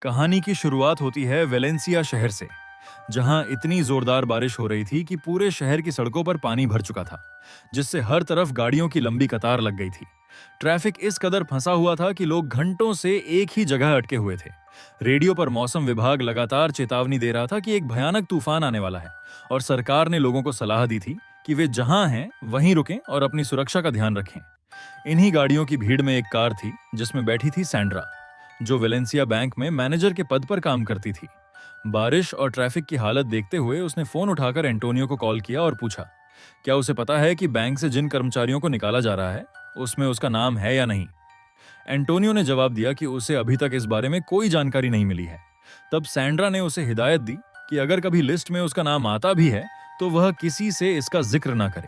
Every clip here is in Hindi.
कहानी की शुरुआत होती है वेलेंसिया शहर से, जहां इतनी जोरदार बारिश हो रही थी कि पूरे शहर की सड़कों पर पानी भर चुका था, जिससे हर तरफ गाड़ियों की लंबी कतार लग गई थी। ट्रैफिक इस कदर फंसा हुआ था कि लोग घंटों से एक ही जगह अटके हुए थे। रेडियो पर मौसम विभाग लगातार चेतावनी दे रहा था कि एक भयानक तूफान आने वाला है, और सरकार ने लोगों को सलाह दी थी कि वे जहां हैं वहीं रुकें और अपनी सुरक्षा का ध्यान रखें। इन्हीं गाड़ियों की भीड़ में एक कार थी जिसमें बैठी थी सैंड्रा, जो वेलेंसिया बैंक में मैनेजर के पद पर काम करती थी। बारिश और ट्रैफिक की हालत देखते हुए उसने फोन उठाकर एंटोनियो को कॉल किया और पूछा, क्या उसे पता है कि बैंक से जिन कर्मचारियों को निकाला जा रहा है उसमें उसका नाम है या नहीं। एंटोनियो ने जवाब दिया कि उसे अभी तक इस बारे में कोई जानकारी नहीं मिली है। तब सैंड्रा ने उसे हिदायत दी कि अगर कभी लिस्ट में उसका नाम आता भी है तो वह किसी से इसका जिक्र ना करे।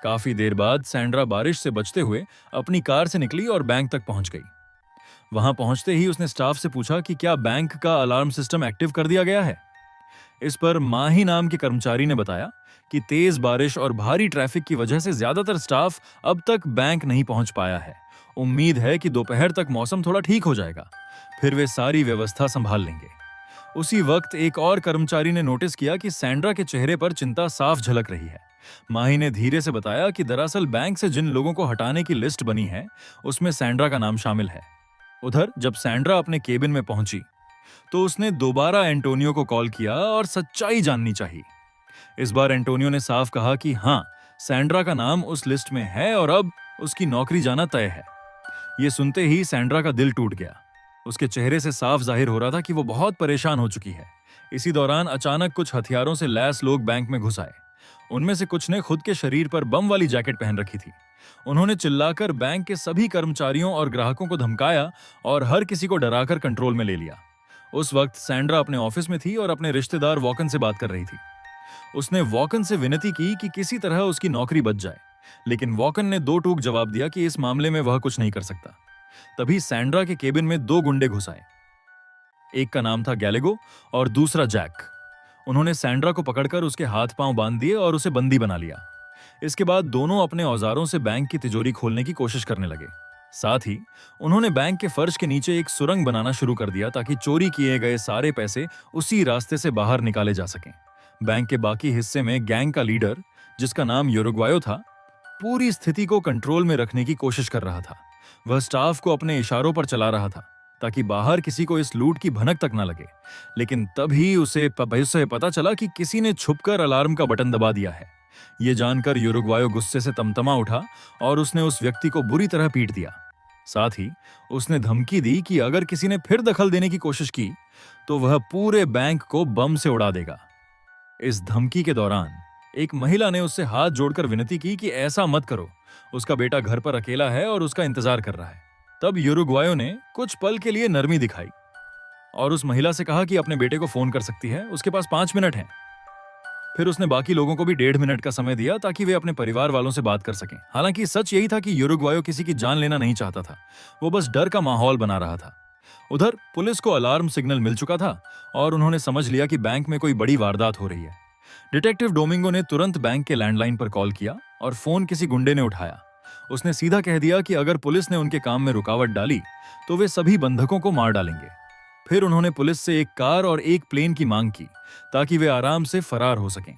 काफी देर बाद सैंड्रा बारिश से बचते हुए अपनी कार से निकली और बैंक तक पहुंच गई। वहां पहुंचते ही उसने स्टाफ से पूछा कि क्या बैंक का अलार्म सिस्टम एक्टिव कर दिया गया है। इस पर माही नाम के कर्मचारी ने बताया कि तेज बारिश और भारी ट्रैफिक की वजह से ज्यादातर स्टाफ अब तक बैंक नहीं पहुंच पाया है। उम्मीद है कि दोपहर तक मौसम थोड़ा ठीक हो जाएगा, फिर वे सारी व्यवस्था संभाल लेंगे। उसी वक्त एक और कर्मचारी ने नोटिस किया कि सैंड्रा के चेहरे पर चिंता साफ झलक रही है। माही ने धीरे से बताया कि दरअसल बैंक से जिन लोगों को हटाने की लिस्ट बनी है उसमें सैंड्रा का नाम शामिल है। उधर जब सैंड्रा अपने केबिन में पहुंची तो उसने दोबारा एंटोनियो को कॉल किया और सच्चाई जाननी चाहिए। इस बार एंटोनियो ने साफ कहा कि हाँ, सैंड्रा का नाम उस लिस्ट में है और अब उसकी नौकरी जाना तय है। यह सुनते ही सैंड्रा का दिल टूट गया। उसके चेहरे से साफ जाहिर हो रहा था कि वो बहुत परेशान हो चुकी है। इसी दौरान अचानक कुछ हथियारों से लैस लोग बैंक में घुस आए। उनमें से कुछ ने खुद के शरीर पर बम वाली जैकेट पहन रखी थी। उन्होंने चिल्लाकर बैंक के सभी कर्मचारियों और ग्राहकों को धमकाया और हर किसी को डराकर कंट्रोल में ले लिया। उस वक्त सैंड्रा अपने ऑफिस में थी और अपने रिश्तेदार वॉकन से बात कर रही थी। उसने वॉकन से विनती की कि किसी तरह उसकी नौकरी बच जाए, लेकिन वॉकन ने दो टूक जवाब दिया कि इस मामले में वह कुछ नहीं कर सकता। तभी सैंड्रा के केबिन में दो गुंडे घुस आए। एक का नाम था गैलेगो और दूसरा जैक। उन्होंने सैंड्रा को पकड़कर उसके हाथ पांव बांध दिए और उसे बंदी बना लिया। इसके बाद दोनों अपने औजारों से बैंक की तिजोरी खोलने की कोशिश करने लगे। साथ ही उन्होंने बैंक के फर्श के नीचे एक सुरंग बनाना शुरू कर दिया ताकि चोरी किए गए सारे पैसे उसी रास्ते से बाहर निकाले जा सकें। बैंक के बाकी हिस्से में गैंग का लीडर, जिसका नाम यूरुग्वायो था, पूरी स्थिति को कंट्रोल में रखने की कोशिश कर रहा था। वह स्टाफ को अपने इशारों पर चला रहा था ताकि बाहर किसी को इस लूट की भनक तक न लगे। लेकिन तभी उसे पता चला कि किसी ने छुपकर अलार्म का बटन दबा दिया है। यह जानकर यूरुग्वायो गुस्से से तमतमा उठा और उसने उस व्यक्ति को बुरी तरह पीट दिया। साथ ही उसने धमकी दी कि अगर किसी ने फिर दखल देने की कोशिश की तो वह पूरे बैंक को बम से उड़ा देगा। इस धमकी के दौरान एक महिला ने उससे हाथ जोड़कर विनती की कि ऐसा मत करो, उसका बेटा घर पर अकेला है और उसका इंतजार कर रहा है। तब यूरुग्वायो ने कुछ पल के लिए नरमी दिखाई और उस महिला से कहा कि अपने बेटे को फोन कर सकती है, उसके पास 5 मिनट हैं। फिर उसने बाकी लोगों को भी 1.5 मिनट का समय दिया ताकि वे अपने परिवार वालों से बात कर सकें। हालांकि सच यही था कि यूरुग्वायो किसी की जान लेना नहीं चाहता था, वो बस डर का माहौल बना रहा था। उधर पुलिस को अलार्म सिग्नल मिल चुका था और उन्होंने समझ लिया कि बैंक में कोई बड़ी वारदात हो रही है। डिटेक्टिव डोमिंगो ने तुरंत बैंक के लैंडलाइन पर कॉल किया और फोन किसी गुंडे ने उठाया। उसने सीधा कह दिया कि अगर पुलिस ने उनके काम में रुकावट डाली तो वे सभी बंधकों को मार डालेंगे। फिर उन्होंने पुलिस से एक कार और एक प्लेन की मांग की ताकि वे आराम से फरार हो सकें।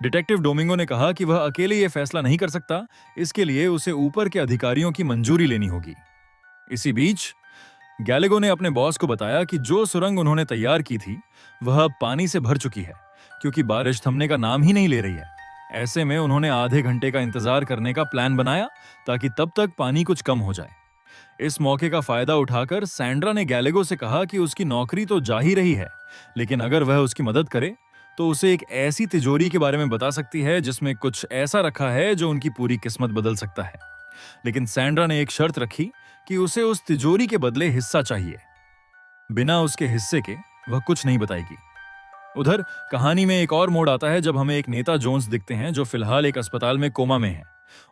डिटेक्टिव डोमिंगो ने कहा कि वह अकेले यह फैसला नहीं कर सकता, इसके लिए उसे ऊपर के अधिकारियों की मंजूरी लेनी होगी। इसी बीच गैलेगो ने अपने बॉस को बताया कि जो सुरंग उन्होंने तैयार की थी वह अब पानी से भर चुकी है, क्योंकि बारिश थमने का नाम ही नहीं ले रही है। ऐसे में उन्होंने आधे घंटे का इंतजार करने का प्लान बनाया ताकि तब तक पानी कुछ कम हो जाए। इस मौके का फायदा उठाकर सैंड्रा ने गैलेगो से कहा कि उसकी नौकरी तो जा ही रही है, लेकिन अगर वह उसकी मदद करे तो उसे एक ऐसी तिजोरी के बारे में बता सकती है जिसमें कुछ ऐसा रखा है जो उनकी पूरी किस्मत बदल सकता है। लेकिन सैंड्रा ने एक शर्त रखी कि उसे उस तिजोरी के बदले हिस्सा चाहिए। बिना उसके हिस्से के वह कुछ नहीं बताएगी। उधर कहानी में एक और मोड़ आता है जब हमें एक नेता जोन्स दिखते हैं जो फिलहाल एक अस्पताल में कोमा में है।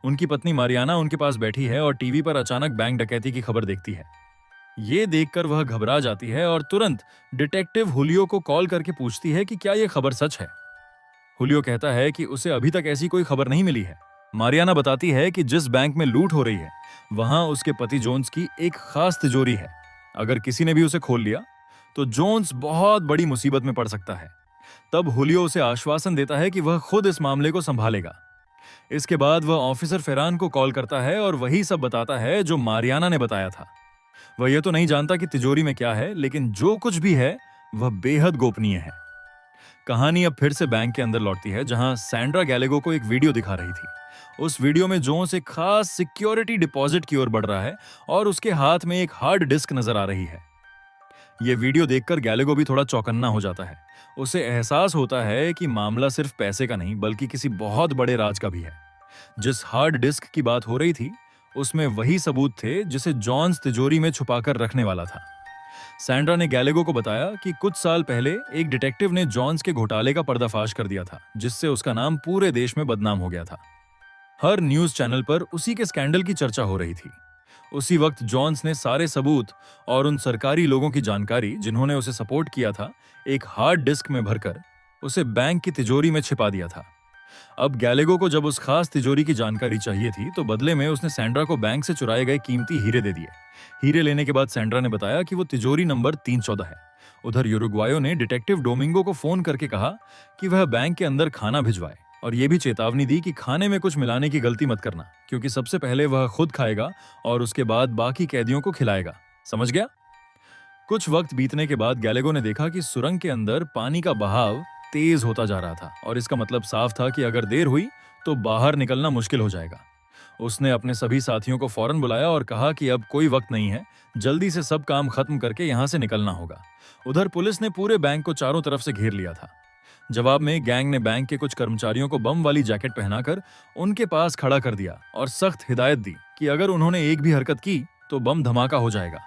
उनकी पत्नी मारियाना उनके पास बैठी है और टीवी पर अचानक बैंक डकैती की खबर देखती है। ये देखकर वह घबरा जाती है और तुरंत डिटेक्टिव हुलियो को कॉल करके पूछती है कि क्या यह खबर सच है। हुलियो कहता है कि उसे अभी तक ऐसी कोई खबर नहीं मिली है। मारियाना बताती है कि जिस बैंक में लूट हो रही है वहां उसके पति जोन्स की एक खास तिजोरी है। अगर किसी ने भी उसे खोल लिया तो जोन्स बहुत बड़ी मुसीबत में पड़ सकता है। तब हुलियो उसे आश्वासन देता है कि वह खुद इस मामले को संभालेगा। इसके बाद वह ऑफिसर फेरान को कॉल करता है और वही सब बताता है जो मारियाना ने बताया था। वह यह तो नहीं जानता कि तिजोरी में क्या है, लेकिन जो कुछ भी है वह बेहद गोपनीय है। कहानी अब फिर से बैंक के अंदर लौटती है, जहां सैंड्रा गैलेगो को एक वीडियो दिखा रही थी। उस वीडियो में जोन्स एक खास सिक्योरिटी डिपॉजिट की ओर बढ़ रहा है और उसके हाथ में एक हार्ड डिस्क नजर आ रही है। यह वीडियो देखकर गैलेगो भी थोड़ा चौकन्ना हो जाता है। उसे एहसास होता है कि मामला सिर्फ पैसे का नहीं बल्कि किसी बहुत बड़े राज का भी है। जिस हार्ड डिस्क की बात हो रही थी उसमें वही सबूत थे जिसे जॉन्स तिजोरी में छुपाकर रखने वाला था। सैंड्रा ने गैलेगो को बताया कि कुछ साल पहले एक डिटेक्टिव ने जॉन्स के घोटाले का पर्दाफाश कर दिया था, जिससे उसका नाम पूरे देश में बदनाम हो गया था। हर न्यूज चैनल पर उसी के स्कैंडल की चर्चा हो रही थी। उसी वक्त जॉन्स ने सारे सबूत और उन सरकारी लोगों की जानकारी जिन्होंने उसे सपोर्ट किया था एक हार्ड डिस्क में भरकर उसे बैंक की तिजोरी में छिपा दिया था। अब गैलेगो को जब उस खास तिजोरी की जानकारी चाहिए थी तो बदले में उसने सैंड्रा को बैंक से चुराए गए कीमती हीरे दे दिए। हीरे लेने के बाद सैंड्रा ने बताया कि वो तिजोरी नंबर 314 है। उधर यूरुग्वायो ने डिटेक्टिव डोमिंगो को फोन करके कहा कि वह बैंक के अंदर खाना भिजवाए और ये भी चेतावनी दी कि खाने में कुछ मिलाने की गलती मत करना, क्योंकि सबसे पहले वह खुद खाएगा और उसके बाद बाकी कैदियों को खिलाएगा। समझ गया? कुछ वक्त बीतने के बाद गैलेगो ने देखा कि सुरंग के अंदर पानी का बहाव तेज होता जा रहा था और इसका मतलब साफ था कि अगर देर हुई तो बाहर निकलना मुश्किल हो जाएगा। उसने अपने सभी साथियों को फौरन बुलाया और कहा कि अब कोई वक्त नहीं है, जल्दी से सब काम खत्म करके यहां से निकलना होगा। उधर पुलिस ने पूरे बैंक को चारों तरफ से घेर लिया था। जवाब में गैंग ने बैंक के कुछ कर्मचारियों को बम वाली जैकेट पहनाकर उनके पास खड़ा कर दिया और सख्त हिदायत दी कि अगर उन्होंने एक भी हरकत की तो बम धमाका हो जाएगा।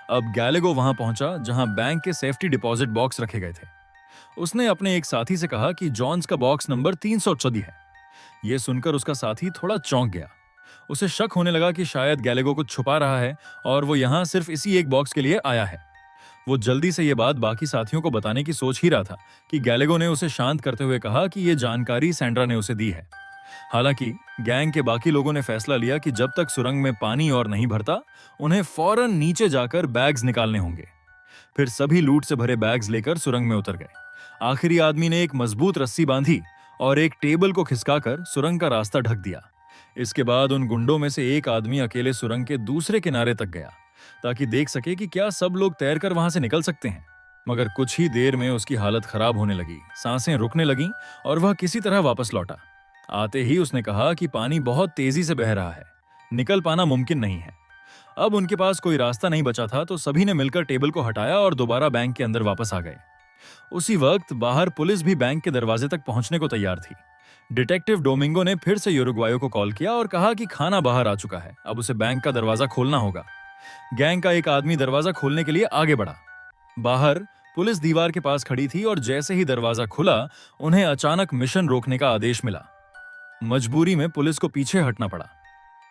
अब गैलेगो वहां पहुंचा जहां बैंक के सेफ्टी डिपॉजिट बॉक्स रखे गए थे। उसने अपने एक साथी से कहा कि जॉन्स का बॉक्स नंबर 314 है। यह सुनकर उसका साथी थोड़ा चौंक गया। उसे शक होने लगा कि शायद गैलेगो कुछ छुपा रहा है और वो यहां सिर्फ इसी एक बॉक्स के लिए आया है। वो जल्दी से यह बात बाकी साथियों को बताने की सोच ही रहा था कि गैलेगो ने उसे शांत करते हुए कहा कि यह जानकारी सैंड्रा ने उसे दी है। हालांकि गैंग के बाकी लोगों ने फैसला लिया कि जब तक सुरंग में पानी और नहीं भरता उन्हें फौरन नीचे जाकर बैग्स निकालने होंगे। फिर सभी लूट से भरे बैग्स लेकर सुरंग में उतर गए। आखिरी आदमी ने एक मजबूत रस्सी बांधी और एक टेबल को खिसकाकर सुरंग का रास्ता ढक दिया। इसके बाद उन गुंडों में से एक आदमी अकेले सुरंग के दूसरे किनारे तक गया ताकि देख सके कि क्या सब लोग तैरकर वहां से निकल सकते हैं। मगर कुछ ही देर में उसकी हालत खराब होने लगी, सांसें रुकने लगीं और वह किसी तरह वापस लौटा। आते ही उसने कहा कि पानी बहुत तेजी से बह रहा है, निकल पाना मुमकिन नहीं है। अब उनके पास कोई रास्ता नहीं बचा था तो सभी ने मिलकर टेबल को हटाया और दोबारा बैंक के अंदर वापस आ गए। उसी वक्त बाहर पुलिस भी बैंक के दरवाजे तक पहुंचने को तैयार थी। डिटेक्टिव डोमिंगो ने फिर से यूरुग्वायो को कॉल किया और कहा कि खाना बाहर आ चुका है, अब उसे बैंक का दरवाजा खोलना होगा। गैंग का एक आदमी दरवाजा खोलने के लिए आगे बढ़ा। बाहर पुलिस दीवार के पास खड़ी थी और जैसे ही दरवाजा खुला उन्हें अचानक मिशन रोकने का आदेश मिला। मजबूरी में पुलिस को पीछे हटना पड़ा।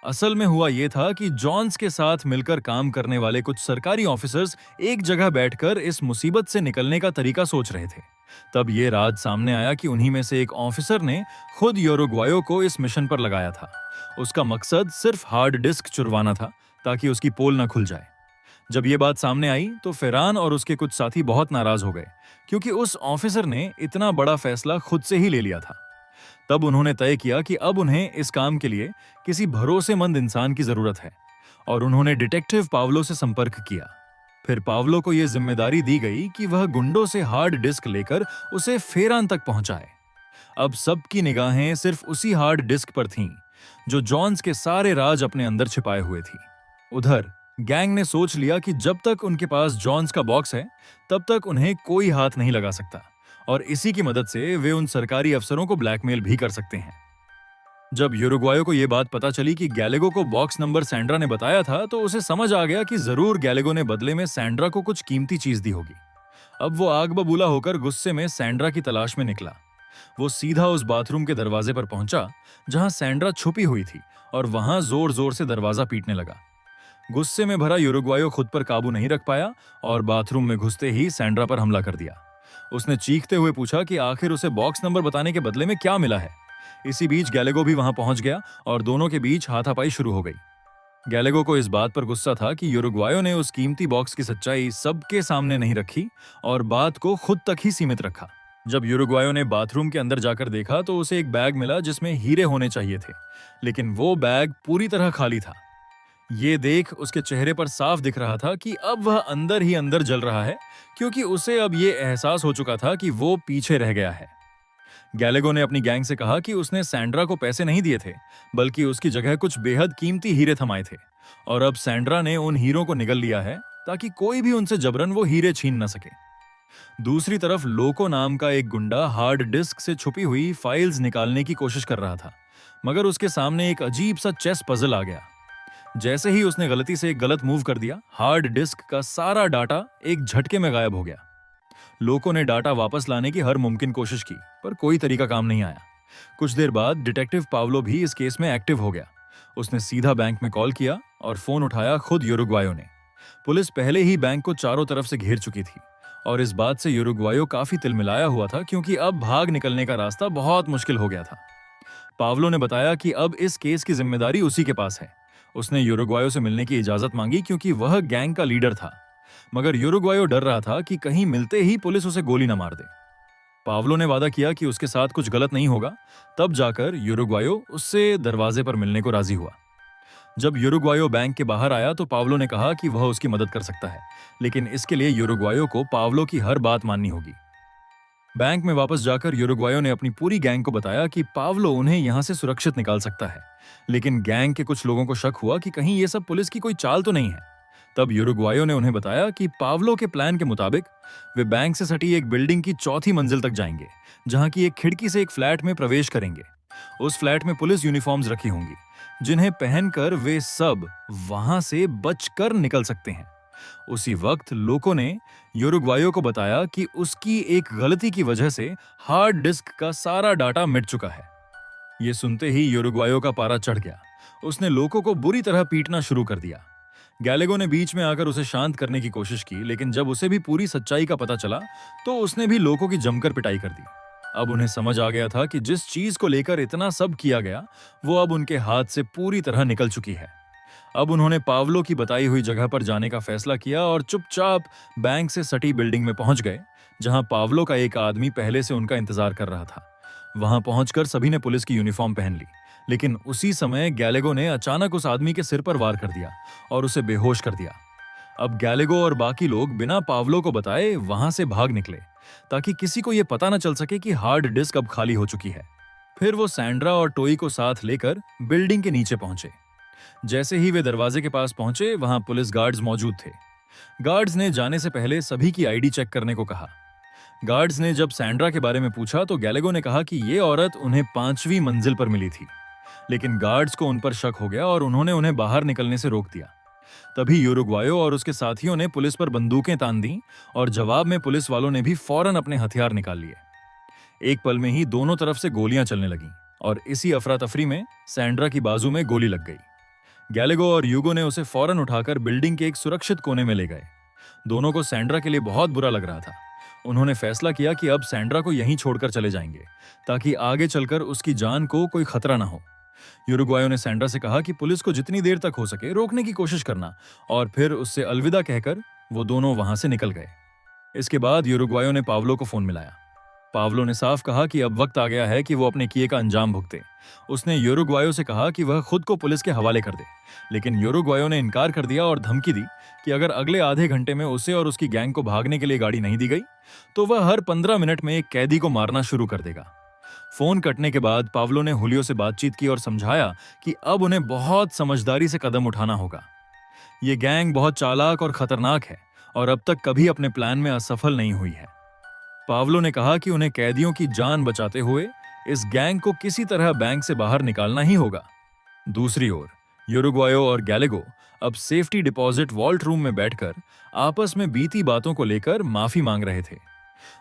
असल में हुआ यह था कि जॉन्स के साथ मिलकर काम करने वाले कुछ सरकारी ऑफिसर्स एक जगह बैठकर इस मुसीबत से निकलने का तरीका सोच रहे थे। तब यह राज सामने आया कि उन्हीं में से एक ऑफिसर ने खुद यूरुग्वायो को इस मिशन पर लगाया था। उसका मकसद सिर्फ हार्ड डिस्क चुरवाना था ताकि उसकी पोल न खुल जाए। जब यह बात सामने आई तो फेरान और उसके कुछ साथी बहुत नाराज हो गए, क्योंकि उस ऑफिसर ने इतना बड़ा फैसला खुद से ही ले लिया था। तब उन्होंने तय किया कि अब उन्हें इस काम के लिए किसी भरोसेमंद इंसान की जरूरत है और उन्होंने डिटेक्टिव पावलो से संपर्क किया। फिर पावलो को यह जिम्मेदारी दी गई कि वह गुंडों से हार्ड डिस्क लेकर उसे फेरान तक पहुंचाए। अब सबकी निगाहें सिर्फ उसी हार्ड डिस्क पर थीं, जो जॉन्स के सारे राज अपने अंदर छिपाए हुए थी। उधर गैंग ने सोच लिया कि जब तक उनके पास जॉन्स का बॉक्स है तब तक उन्हें कोई हाथ नहीं लगा सकता और इसी की मदद से वे उन सरकारी अफसरों को ब्लैकमेल भी कर सकते हैं। जब यूरुग्वायो को यह बात पता चली कि गैलेगो को बॉक्स नंबर सैंड्रा ने बताया था तो उसे समझ आ गया कि जरूर गैलेगो ने बदले में सैंड्रा को कुछ कीमती चीज दी होगी। अब वो आग बबूला होकर गुस्से में सैंड्रा की तलाश में निकला। वो सीधा उस बाथरूम के दरवाजे पर पहुंचा जहां सैंड्रा छुपी हुई थी और वहां जोर जोर से दरवाजा पीटने लगा। गुस्से में भरा यूरुग्वायो खुद पर काबू नहीं रख पाया और बाथरूम में घुसते ही सैंड्रा पर हमला कर दिया। उसने चीखते हुए पूछा कि आखिर उसे बॉक्स नंबर बताने के बदले में क्या मिला है। इसी बीच गैलेगो भी वहां पहुंच गया और दोनों के बीच हाथापाई शुरू हो गई। गैलेगो को इस बात पर गुस्सा था कि यूरुग्वायो ने उस कीमती बॉक्स की सच्चाई सबके सामने नहीं रखी और बात को खुद तक ही सीमित रखा। जब यूरुग्वायो ने बाथरूम के अंदर जाकर देखा तो उसे एक बैग मिला जिसमें हीरे होने चाहिए थे, लेकिन वो बैग पूरी तरह खाली था। ये देख उसके चेहरे पर साफ दिख रहा था कि अब वह अंदर ही अंदर जल रहा है, क्योंकि उसे अब ये एहसास हो चुका था कि वो पीछे रह गया है। गैलेगो ने अपनी गैंग से कहा कि उसने सैंड्रा को पैसे नहीं दिए थे, बल्कि उसकी जगह कुछ बेहद कीमती हीरे थमाए थे, और अब सैंड्रा ने उन हीरों को निगल लिया है ताकि कोई भी उनसे जबरन वो हीरे छीन न सके। दूसरी तरफ लोको नाम का एक गुंडा हार्ड डिस्क से छुपी हुई फाइल्स निकालने की कोशिश कर रहा था, मगर उसके सामने एक अजीब सा चेस पजल आ गया। जैसे ही उसने गलती से एक गलत मूव कर दिया, हार्ड डिस्क का सारा डाटा एक झटके में गायब हो गया। लोगों ने डाटा वापस लाने की हर मुमकिन कोशिश की, पर कोई तरीका काम नहीं आया। कुछ देर बाद डिटेक्टिव पावलो भी इस केस में एक्टिव हो गया। उसने सीधा बैंक में कॉल किया और फोन उठाया खुद यूरुग्वायो ने। पुलिस पहले ही बैंक को चारों तरफ से घेर चुकी थी और इस बात से यूरुग्वायो काफी तिलमिलाया हुआ था, क्योंकि अब भाग निकलने का रास्ता बहुत मुश्किल हो गया था। पावलो ने बताया कि अब इस केस की जिम्मेदारी उसी के पास है। उसने यूरुग्वायो से मिलने की इजाजत मांगी क्योंकि वह गैंग का लीडर था, मगर यूरुग्वायो डर रहा था कि कहीं मिलते ही पुलिस उसे गोली न मार दे। पावलो ने वादा किया कि उसके साथ कुछ गलत नहीं होगा, तब जाकर यूरुग्वायो उससे दरवाजे पर मिलने को राजी हुआ। जब यूरुग्वायो बैंक के बाहर आया तो पावलो ने कहा कि वह उसकी मदद कर सकता है, लेकिन इसके लिए यूरुग्वायो को पावलो की हर बात माननी होगी। बैंक में वापस जाकर यूरुग्वायो ने अपनी पूरी गैंग को बताया कि पावलो उन्हें यहां से सुरक्षित निकाल सकता है, लेकिन गैंग के कुछ लोगों को शक हुआ कि कहीं ये सब पुलिस की कोई चाल तो नहीं है। तब यूरुग्वायो ने उन्हें बताया कि पावलो के प्लान के मुताबिक वे बैंक से सटी एक बिल्डिंग की चौथी मंजिल तक जाएंगे, जहां की एक खिड़की से एक फ्लैट में प्रवेश करेंगे। उस फ्लैट में पुलिस यूनिफॉर्म्स रखी होंगी, जिन्हें पहनकर वे सब वहां से बचकर निकल सकते हैं। उसी वक्त लोगों ने यूरुग्वायो को बताया कि उसकी एक गलती की वजह से हार्ड डिस्क का सारा डाटा मिट चुका है। ये सुनते ही यूरुग्वायो का पारा चढ़ गया। उसने लोगों को बुरी तरह पीटना शुरू कर दिया। गैलेगो ने बीच में आकर उसे शांत करने की कोशिश की, लेकिन जब उसे भी पूरी सच्चाई का पता चला तो उसने भी लोगों की जमकर पिटाई कर दी। अब उन्हें समझ आ गया था कि जिस चीज को लेकर इतना सब किया गया, वो अब उनके हाथ से पूरी तरह निकल चुकी है। अब उन्होंने पावलो की बताई हुई जगह पर जाने का फैसला किया और चुपचाप बैंक से सटी बिल्डिंग में पहुंच गए, जहां पावलो का एक आदमी पहले से उनका इंतजार कर रहा था। वहां पहुंचकर सभी ने पुलिस की यूनिफॉर्म पहन ली, लेकिन उसी समय गैलेगो ने अचानक उस आदमी के सिर पर वार कर दिया और उसे बेहोश कर दिया। अब गैलेगो और बाकी लोग बिना पावलो को बताए वहां से भाग निकले, ताकि किसी को यह पता न चल सके कि हार्ड डिस्क अब खाली हो चुकी है। फिर वो सैंड्रा और टोई को साथ लेकर बिल्डिंग के नीचे पहुंचे। जैसे ही वे दरवाजे के पास पहुंचे, वहां पुलिस गार्ड्स मौजूद थे। गार्ड्स ने जाने से पहले सभी की आईडी चेक करने को कहा। गार्ड्स ने जब सैंड्रा के बारे में पूछा तो गैलेगो ने कहा कि ये औरत उन्हें 5वीं मंजिल पर मिली थी, लेकिन गार्ड्स को उन पर शक हो गया और उन्होंने उन्हें बाहर निकलने से रोक दिया। तभी यूरुग्वायो और उसके साथियों ने पुलिस पर बंदूकें तान दी और जवाब में पुलिस वालों ने भी फौरन अपने हथियार निकाल लिए। एक पल में ही दोनों तरफ से गोलियां चलने लगीं और इसी अफरा तफरी में सैंड्रा की बाजू में गोली लग गई। गैलेगो और यूगो ने उसे फौरन उठाकर बिल्डिंग के एक सुरक्षित कोने में ले गए। दोनों को सैंड्रा के लिए बहुत बुरा लग रहा था। उन्होंने फैसला किया कि अब सैंड्रा को यहीं छोड़कर चले जाएंगे, ताकि आगे चलकर उसकी जान को कोई खतरा ना हो। यूरुग्वायो ने सैंड्रा से कहा कि पुलिस को जितनी देर तक हो सके रोकने की कोशिश करना, और फिर उससे अलविदा कहकर वो दोनों वहां से निकल गए। इसके बाद यूरुग्वायो ने पावलो को फोन मिलाया। पावलो ने साफ कहा कि अब वक्त आ गया है कि वो अपने किए का अंजाम भुगते। उसने यूरुग्वायो से कहा कि वह खुद को पुलिस के हवाले कर दे, लेकिन यूरुग्वायो ने इनकार कर दिया और धमकी दी कि अगर अगले आधे घंटे में उसे और उसकी गैंग को भागने के लिए गाड़ी नहीं दी गई तो वह हर 15 मिनट में एक कैदी को मारना शुरू कर देगा। फोन कटने के बाद पावलो ने हुलियो से बातचीत की और समझाया कि अब उन्हें बहुत समझदारी से कदम उठाना होगा। ये गैंग बहुत चालाक और खतरनाक है और अब तक कभी अपने प्लान में असफल नहीं हुई है। पावलो ने कहा कि उन्हें कैदियों की जान बचाते हुए इस गैंग को किसी तरह बैंक से बाहर निकालना ही होगा। दूसरी ओर यूरुग्वायो और गैलेगो अब सेफ्टी डिपॉजिट वॉल्ट रूम में बैठकर आपस में बीती बातों को लेकर माफी मांग रहे थे।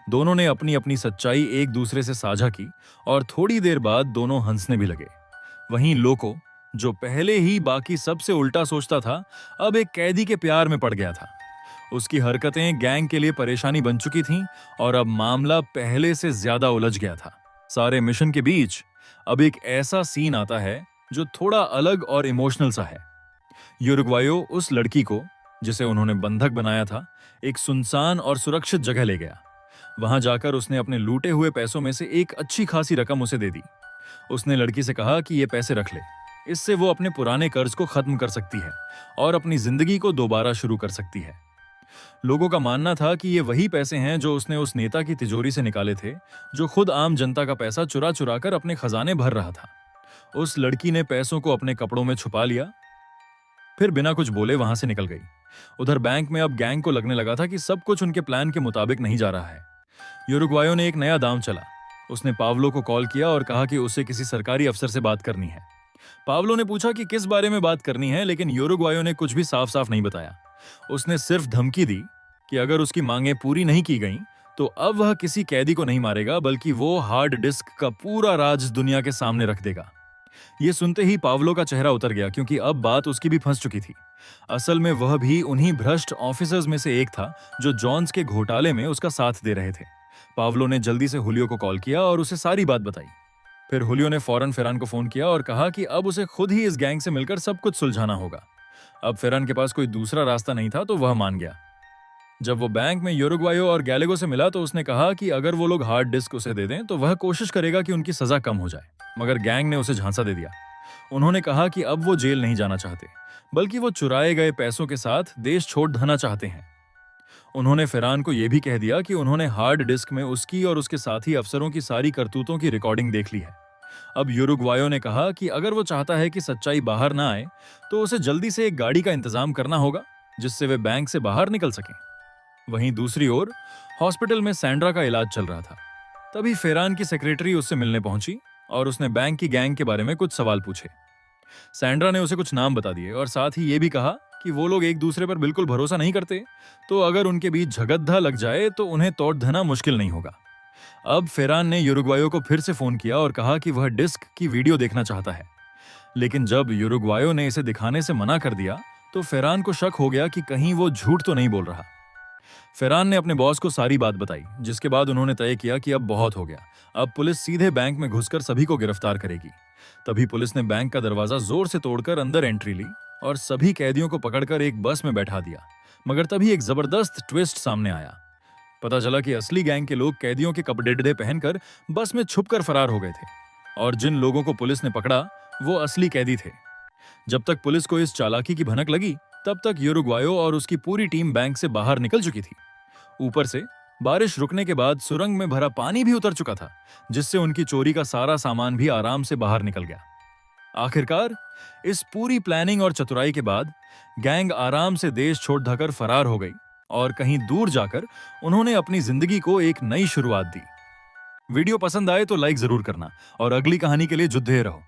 दोनों ने अपनी अपनी सच्चाई एक दूसरे से साझा की और थोड़ी देर बाद दोनों हंसने भी लगे। वहीं लोको, जो पहले ही बाकी सबसे उल्टा सोचता था, अब एक कैदी के प्यार में पड़ गया था। उसकी हरकतें गैंग के लिए परेशानी बन चुकी थीं और अब मामला पहले से ज्यादा उलझ गया था। सारे मिशन के बीच अब एक ऐसा सीन आता है जो थोड़ा अलग और इमोशनल सा है। यूरुग्वायो उस लड़की को, जिसे उन्होंने बंधक बनाया था, एक सुनसान और सुरक्षित जगह ले गया। वहां जाकर उसने अपने लूटे हुए पैसों में से एक अच्छी खासी रकम उसे दे दी। उसने लड़की से कहा कि ये पैसे रख ले, इससे वो अपने पुराने कर्ज को खत्म कर सकती है और अपनी जिंदगी को दोबारा शुरू कर सकती है। लोगों का मानना था कि ये वही पैसे हैं जो उसने उस नेता की तिजोरी से निकाले थे, जो खुद आम जनता का पैसा चुरा चुरा कर अपने खजाने भर रहा था। उस लड़की ने पैसों को अपने कपड़ों में छुपा लिया, फिर बिना कुछ बोले वहां से निकल गई। उधर बैंक में अब गैंग को लगने लगा था कि सब कुछ उनके प्लान के मुताबिक नहीं जा रहा है। यूरुग्वायो ने एक नया दांव चला। उसने पावलो को कॉल किया और कहा कि उसे किसी सरकारी अफसर से बात करनी है। पावलो ने पूछा कि किस बारे में बात करनी है, लेकिन यूरुग्वायो ने कुछ भी साफ साफ नहीं बताया। उसने सिर्फ धमकी दी कि अगर उसकी मांगें पूरी नहीं की गईं, तो अब वह किसी कैदी को नहीं मारेगा, बल्कि वो हार्ड डिस्क का पूरा राज दुनिया के सामने रख देगा। ये सुनते ही पावलो का चेहरा उतर गया, क्योंकि अब बात उसकी भी फंस चुकी थी। असल में वह भी उन्हीं भ्रष्ट ऑफिसर्स में से एक था जो जॉन्स के घोटाले में उसका साथ दे रहे थे। पावलो ने जल्दी से हुलियो को कॉल किया और उसे सारी बात बताई। फिर हुलियो ने फौरन फेरान को फोन किया और कहा कि अब उसे खुद ही इस गैंग से मिलकर सब कुछ सुलझाना होगा। अब फेरान के पास कोई दूसरा रास्ता नहीं था, तो वह मान गया। जब वो बैंक में यूरुग्वायो और गैलेगो से मिला तो उसने कहा कि अगर वो लोग हार्ड डिस्क उसे दे दें तो वह कोशिश करेगा कि उनकी सजा कम हो जाए। मगर गैंग ने उसे झांसा दे दिया। उन्होंने कहा कि अब वो जेल नहीं जाना चाहते, बल्कि वो चुराए गए पैसों के साथ देश छोड़ धना चाहते हैं। उन्होंने फेरान को यह भी कह दिया कि उन्होंने हार्ड डिस्क में उसकी और उसके साथी अफसरों की सारी करतूतों की रिकॉर्डिंग देख ली है। अब यूरुग्वायो ने कहा कि अगर वो चाहता है कि सच्चाई बाहर ना आए, तो उसे जल्दी से एक गाड़ी का इंतजाम करना होगा जिससे वे बैंक से बाहर निकल सकें। वहीं दूसरी ओर हॉस्पिटल में सैंड्रा का इलाज चल रहा था। तभी फेरान की सेक्रेटरी उससे मिलने पहुंची और उसने बैंक की गैंग के बारे में कुछ सवाल पूछे। सैंड्रा ने उसे कुछ नाम बता दिए और साथ ही ये भी कहा कि वो लोग एक दूसरे पर बिल्कुल भरोसा नहीं करते, तो अगर उनके बीच झगड़ा लग जाए तो उन्हें तोड़ धना मुश्किल नहीं होगा। अब फेरान ने यूरुग्वायो को फिर से फोन किया और कहा कि वह डिस्क की वीडियो देखना चाहता है। लेकिन जब यूरुग्वायो ने इसे दिखाने से मना कर दिया तो फेरान को शक हो गया कि कहीं वो झूठ तो नहीं बोल रहा। फेरान ने अपने बॉस को सारी बात बताई, जिसके बाद उन्होंने तय किया कि अब बहुत हो गया। अब पुलिस सीधे बैंक में घुसकर सभी को गिरफ्तार करेगी। तभी पुलिस ने बैंक का दरवाजा जोर से तोड़कर अंदर एंट्री ली और सभी कैदियों को पकड़कर एक बस में बैठा दिया। मगर तभी एक जबरदस्त ट्विस्ट सामने आया। पता चला कि असली गैंग के लोग कैदियों के कपड़े पहनकर बस में छुपकर फरार हो गए थे और जिन लोगों को पुलिस ने पकड़ा वो असली कैदी थे। जब तक पुलिस को इस चालाकी की भनक लगी, तब तक यूरुग्वायो और उसकी पूरी टीम बैंक से बाहर निकल चुकी थी। ऊपर से बारिश रुकने के बाद सुरंग में भरा पानी भी उतर चुका था, जिससे उनकी चोरी का सारा सामान भी आराम से बाहर निकल गया। आखिरकार इस पूरी प्लानिंग और चतुराई के बाद गैंग आराम से देश छोड़ धकर फरार हो गई और कहीं दूर जाकर उन्होंने अपनी जिंदगी को एक नई शुरुआत दी। वीडियो पसंद आए तो लाइक जरूर करना और अगली कहानी के लिए जुद्धे रहो।